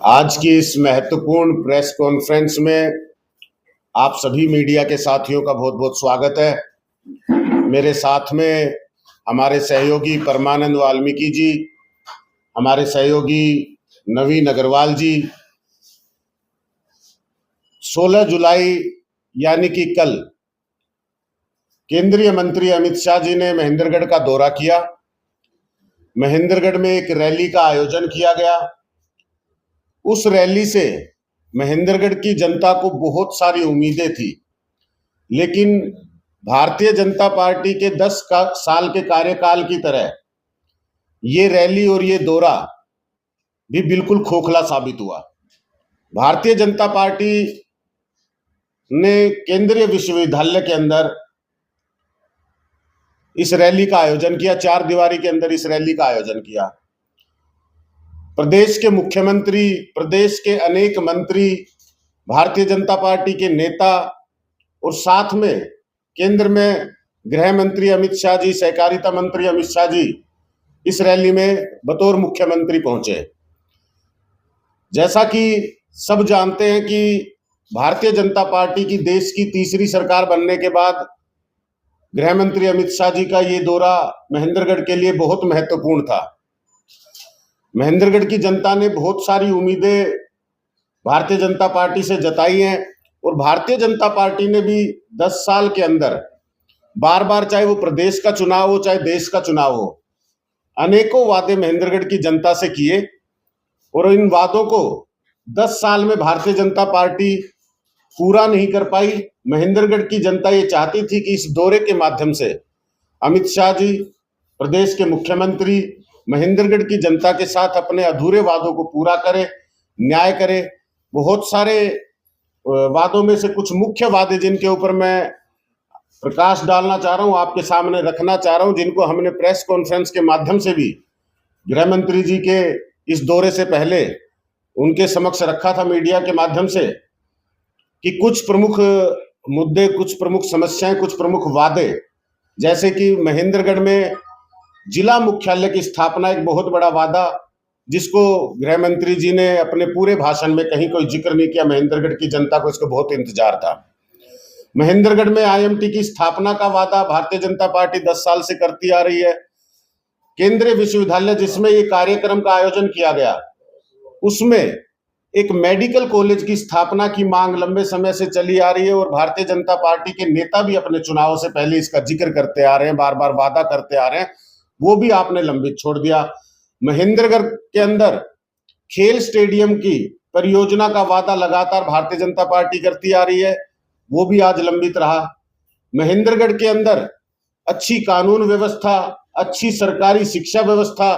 आज की इस महत्वपूर्ण प्रेस कॉन्फ्रेंस में आप सभी मीडिया के साथियों का बहुत बहुत स्वागत है। मेरे साथ में हमारे सहयोगी परमानंद वाल्मीकि जी, हमारे सहयोगी नवीन अग्रवाल जी। 16 जुलाई यानी कि कल केंद्रीय मंत्री अमित शाह जी ने महेंद्रगढ़ का दौरा किया। महेंद्रगढ़ में एक रैली का आयोजन किया गया। उस रैली से महेंद्रगढ़ की जनता को बहुत सारी उम्मीदें थी, लेकिन भारतीय जनता पार्टी के 10 साल के कार्यकाल की तरह ये रैली और ये दौरा भी बिल्कुल खोखला साबित हुआ। भारतीय जनता पार्टी ने केंद्रीय विश्वविद्यालय के अंदर इस रैली का आयोजन किया, चार दीवारी के अंदर इस रैली का आयोजन किया। प्रदेश के मुख्यमंत्री, प्रदेश के अनेक मंत्री, भारतीय जनता पार्टी के नेता और साथ में केंद्र में गृह मंत्री अमित शाह जी, सहकारिता मंत्री अमित शाह जी इस रैली में बतौर मुख्यमंत्री पहुंचे। जैसा कि सब जानते हैं कि भारतीय जनता पार्टी की देश की तीसरी सरकार बनने के बाद गृह मंत्री अमित शाह जी का ये दौरा महेंद्रगढ़ के लिए बहुत महत्वपूर्ण था। महेंद्रगढ़ की जनता ने बहुत सारी उम्मीदें भारतीय जनता पार्टी से जताई हैं और भारतीय जनता पार्टी ने भी 10 साल के अंदर बार बार, चाहे वो प्रदेश का चुनाव हो चाहे देश का चुनाव हो, अनेकों वादे महेंद्रगढ़ की जनता से किए और इन वादों को 10 साल में भारतीय जनता पार्टी पूरा नहीं कर पाई। महेंद्रगढ़ की जनता ये चाहती थी कि इस दौरे के माध्यम से अमित शाह जी, प्रदेश के मुख्यमंत्री, महेंद्रगढ़ की जनता के साथ अपने अधूरे वादों को पूरा करे, न्याय करे। बहुत सारे वादों में से कुछ मुख्य वादे जिनके ऊपर मैं प्रकाश डालना चाह रहा हूं, आपके सामने रखना चाह रहा हूं, जिनको हमने प्रेस कॉन्फ्रेंस के माध्यम से भी गृह मंत्री जी के इस दौरे से पहले उनके समक्ष रखा था मीडिया के माध्यम से, कि कुछ प्रमुख मुद्दे, कुछ प्रमुख समस्याएं, कुछ प्रमुख वादे, जैसे कि महेंद्रगढ़ में जिला मुख्यालय की स्थापना, एक बहुत बड़ा वादा जिसको गृह मंत्री जी ने अपने पूरे भाषण में कहीं कोई जिक्र नहीं किया। महेंद्रगढ़ की जनता को इसको बहुत इंतजार था। महेंद्रगढ़ में आईएमटी की स्थापना का वादा भारतीय जनता पार्टी 10 साल से करती आ रही है। केंद्रीय विश्वविद्यालय जिसमें ये कार्यक्रम का आयोजन किया गया, उसमें एक मेडिकल कॉलेज की स्थापना की मांग लंबे समय से चली आ रही है और भारतीय जनता पार्टी के नेता भी अपने चुनाव से पहले इसका जिक्र करते आ रहे हैं, बार बार वादा करते आ रहे हैं, वो भी आपने लंबित छोड़ दिया। महेंद्रगढ़ के अंदर खेल स्टेडियम की परियोजना का वादा लगातार भारतीय जनता पार्टी करती आ रही है, वो भी आज लंबित रहा। महेंद्रगढ़ के अंदर अच्छी कानून व्यवस्था, अच्छी सरकारी शिक्षा व्यवस्था,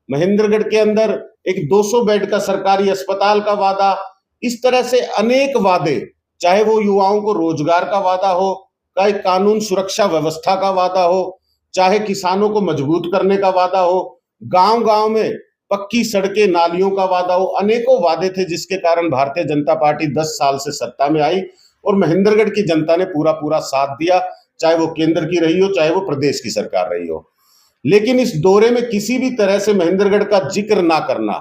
महेंद्रगढ़ के अंदर एक 200 बेड का सरकारी अस्पताल का वादा, इस तरह से अनेक वादे, चाहे वो युवाओं को रोजगार का वादा हो, चाहे कानून सुरक्षा व्यवस्था का वादा हो, चाहे किसानों को मजबूत करने का वादा हो, गांव गांव में पक्की सड़कें, नालियों का वादा हो, अनेकों वादे थे जिसके कारण भारतीय जनता पार्टी 10 साल से सत्ता में आई और महेंद्रगढ़ की जनता ने पूरा पूरा साथ दिया, चाहे वो केंद्र की रही हो, चाहे वो प्रदेश की सरकार रही हो। लेकिन इस दौरे में किसी भी तरह से महेंद्रगढ़ का जिक्र ना करना,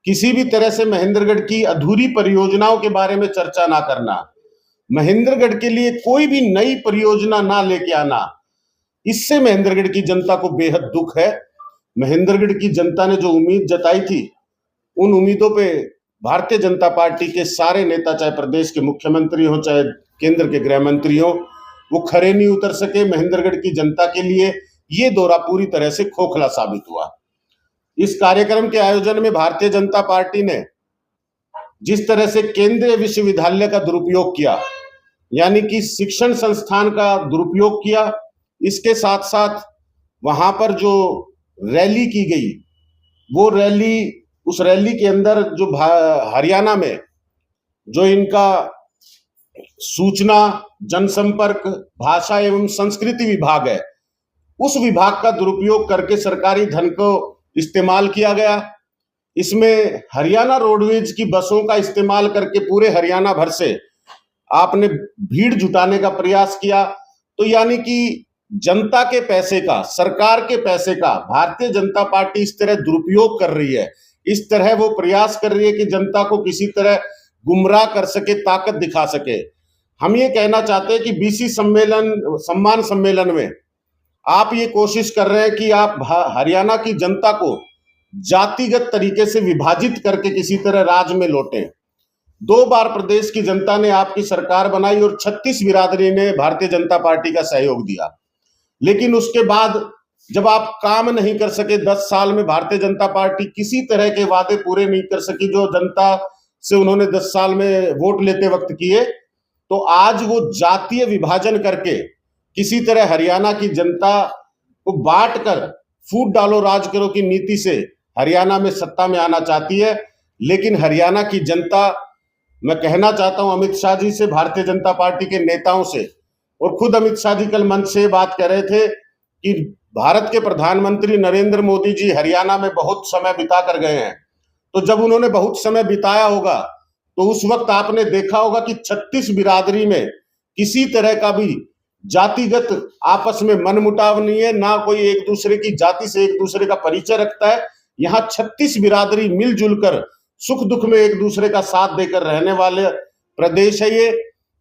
किसी भी तरह से महेंद्रगढ़ की अधूरी परियोजनाओं के बारे में चर्चा ना करना, महेंद्रगढ़ के लिए कोई भी नई परियोजना ना लेके आना, इससे महेंद्रगढ़ की जनता को बेहद दुख है। महेंद्रगढ़ की जनता ने जो उम्मीद जताई थी, उन उम्मीदों पे भारतीय जनता पार्टी के सारे नेता, चाहे प्रदेश के मुख्यमंत्री हो चाहे केंद्र के गृह मंत्री हो, वो खरे नहीं उतर सके। महेंद्रगढ़ की जनता के लिए ये दौरा पूरी तरह से खोखला साबित हुआ। इस कार्यक्रम के आयोजन में भारतीय जनता पार्टी ने जिस तरह से केंद्रीय विश्वविद्यालय का दुरुपयोग किया, यानी कि शिक्षण संस्थान का दुरुपयोग किया, इसके साथ साथ वहां पर जो रैली की गई, वो रैली, उस रैली के अंदर जो हरियाणा में जो इनका सूचना, जनसंपर्क, भाषा एवं संस्कृति विभाग है, उस विभाग का दुरुपयोग करके सरकारी धन को इस्तेमाल किया गया। इसमें हरियाणा रोडवेज की बसों का इस्तेमाल करके पूरे हरियाणा भर से आपने भीड़ जुटाने का प्रयास किया। तो यानी कि जनता के पैसे का, सरकार के पैसे का भारतीय जनता पार्टी इस तरह दुरुपयोग कर रही है, इस तरह वो प्रयास कर रही है कि जनता को किसी तरह गुमराह कर सके, ताकत दिखा सके। हम ये कहना चाहते हैं कि बीसी सम्मान सम्मेलन में आप ये कोशिश कर रहे हैं कि आप हरियाणा की जनता को जातिगत तरीके से विभाजित करके किसी तरह राज में लौटें। 2 बार प्रदेश की जनता ने आपकी सरकार बनाई और 36 बिरादरी ने भारतीय जनता पार्टी का सहयोग दिया, लेकिन उसके बाद जब आप काम नहीं कर सके, 10 साल में भारतीय जनता पार्टी किसी तरह के वादे पूरे नहीं कर सकी जो जनता से उन्होंने 10 साल में वोट लेते वक्त किए, तो आज वो जातीय विभाजन करके किसी तरह हरियाणा की जनता को बांट कर फूट डालो राज करो की नीति से हरियाणा में सत्ता में आना चाहती है। लेकिन हरियाणा की जनता, मैं कहना चाहता हूं अमित शाह जी से, भारतीय जनता पार्टी के नेताओं से, और खुद अमित शाह जी कल मंच से बात कर रहे थे कि भारत के प्रधानमंत्री नरेंद्र मोदी जी हरियाणा में बहुत समय बिता कर गए हैं। तो जब उन्होंने बहुत समय बिताया होगा तो उस वक्त आपने देखा होगा कि 36 बिरादरी में किसी तरह का भी जातिगत आपस में मनमुटाव नहीं है, ना कोई एक दूसरे की जाति से एक दूसरे का परिचय रखता है। यहाँ 36 बिरादरी मिलजुल कर सुख दुख में एक दूसरे का साथ देकर रहने वाले प्रदेश है ये।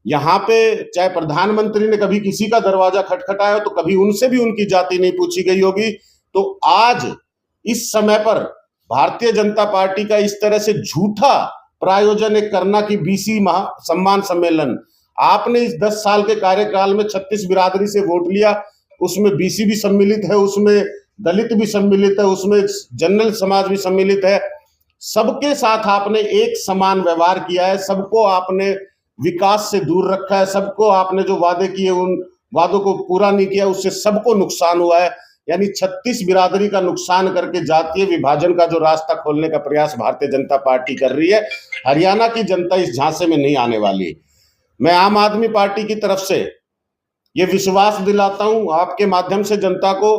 यहाँ पे चाहे प्रधानमंत्री ने कभी किसी का दरवाजा खटखटाया हो तो कभी उनसे भी उनकी जाति नहीं पूछी गई होगी। तो आज इस समय पर भारतीय जनता पार्टी का इस तरह से झूठा प्रायोजन एक करना कि बीसी सम्मान सम्मेलन, आपने इस 10 साल के कार्यकाल में 36 बिरादरी से वोट लिया, उसमें बीसी भी सम्मिलित है, उसमें दलित भी सम्मिलित है, उसमें जनरल समाज भी सम्मिलित है। सबके साथ आपने एक समान व्यवहार किया है, सबको आपने विकास से दूर रखा है, सबको आपने जो वादे किए उन वादों को पूरा नहीं किया, उससे सबको नुकसान हुआ है। यानी 36 बिरादरी का नुकसान करके जातीय विभाजन का जो रास्ता खोलने का प्रयास भारतीय जनता पार्टी कर रही है, हरियाणा की जनता इस झांसे में नहीं आने वाली। मैं आम आदमी पार्टी की तरफ से ये विश्वास दिलाता हूं आपके माध्यम से जनता को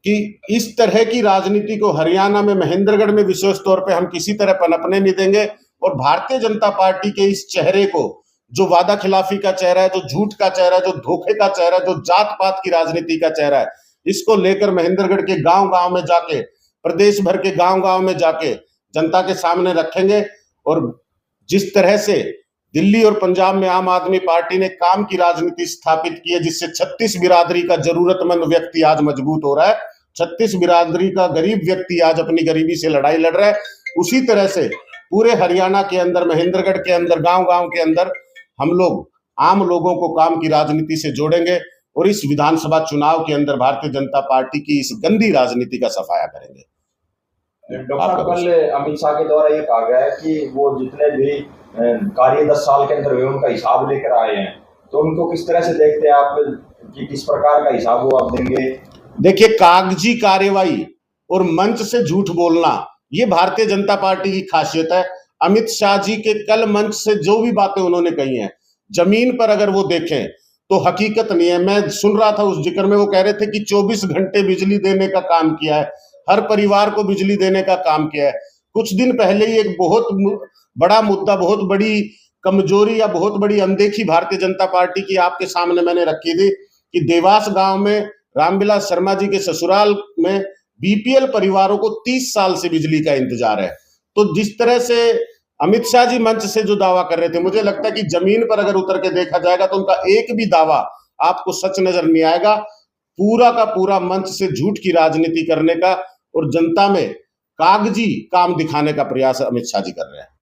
कि इस तरह की राजनीति को हरियाणा में, महेंद्रगढ़ में विशेष तौर पे हम किसी तरह पनपने नहीं देंगे। और भारतीय जनता पार्टी के इस चेहरे को, जो वादा खिलाफी का चेहरा है, जो झूठ का चेहरा है, जो धोखे का चेहरा है, जो जात पात की राजनीति का चेहरा है, इसको लेकर महेंद्रगढ़ के गांव गांव में जाके, प्रदेश भर के गांव गांव में जाके जनता के सामने रखेंगे। और जिस तरह से दिल्ली और पंजाब में आम आदमी पार्टी ने काम की राजनीति स्थापित की है, जिससे 36 बिरादरी का जरूरतमंद व्यक्ति आज मजबूत हो रहा है, 36 बिरादरी का गरीब व्यक्ति आज अपनी गरीबी से लड़ाई लड़ रहा है, उसी तरह से पूरे हरियाणा के अंदर, महेंद्रगढ़ के अंदर, गांव गांव के अंदर हम लोग आम लोगों को काम की राजनीति से जोड़ेंगे और इस विधानसभा चुनाव के अंदर भारतीय जनता पार्टी की इस गंदी राजनीति का सफाया करेंगे। डॉक्टर, कल अमित शाह के द्वारा ये कहा गया है कि वो जितने भी कार्य 10 साल के अंदर हुए उनका हिसाब लेकर आए हैं, तो उनको किस तरह से देखते हैं आप कि किस प्रकार का हिसाब वो आप देंगे? देखिए, कागजी कार्यवाही और मंच से झूठ बोलना ये भारतीय जनता पार्टी की खासियत है। अमित शाह जी के कल मंच से जो भी बातें उन्होंने कही हैं, जमीन पर अगर वो देखें तो हकीकत नहीं है। मैं सुन रहा था उस जिक्र में, वो कह रहे थे कि 24 घंटे बिजली देने का काम किया है, हर परिवार को बिजली देने का काम किया है। कुछ दिन पहले ही एक बहुत बड़ा मुद्दा, बहुत बड़ी कमजोरी या बहुत बड़ी अनदेखी भारतीय जनता पार्टी की आपके सामने मैंने रखी थी कि देवास गांव में रामविलास शर्मा जी के ससुराल में बीपीएल परिवारों को 30 साल से बिजली का इंतजार है। तो जिस तरह से अमित शाह जी मंच से जो दावा कर रहे थे, मुझे लगता है कि जमीन पर अगर उतर के देखा जाएगा तो उनका एक भी दावा आपको सच नजर नहीं आएगा। पूरा का पूरा मंच से झूठ की राजनीति करने का और जनता में कागजी काम दिखाने का प्रयास अमित शाह जी कर रहे हैं।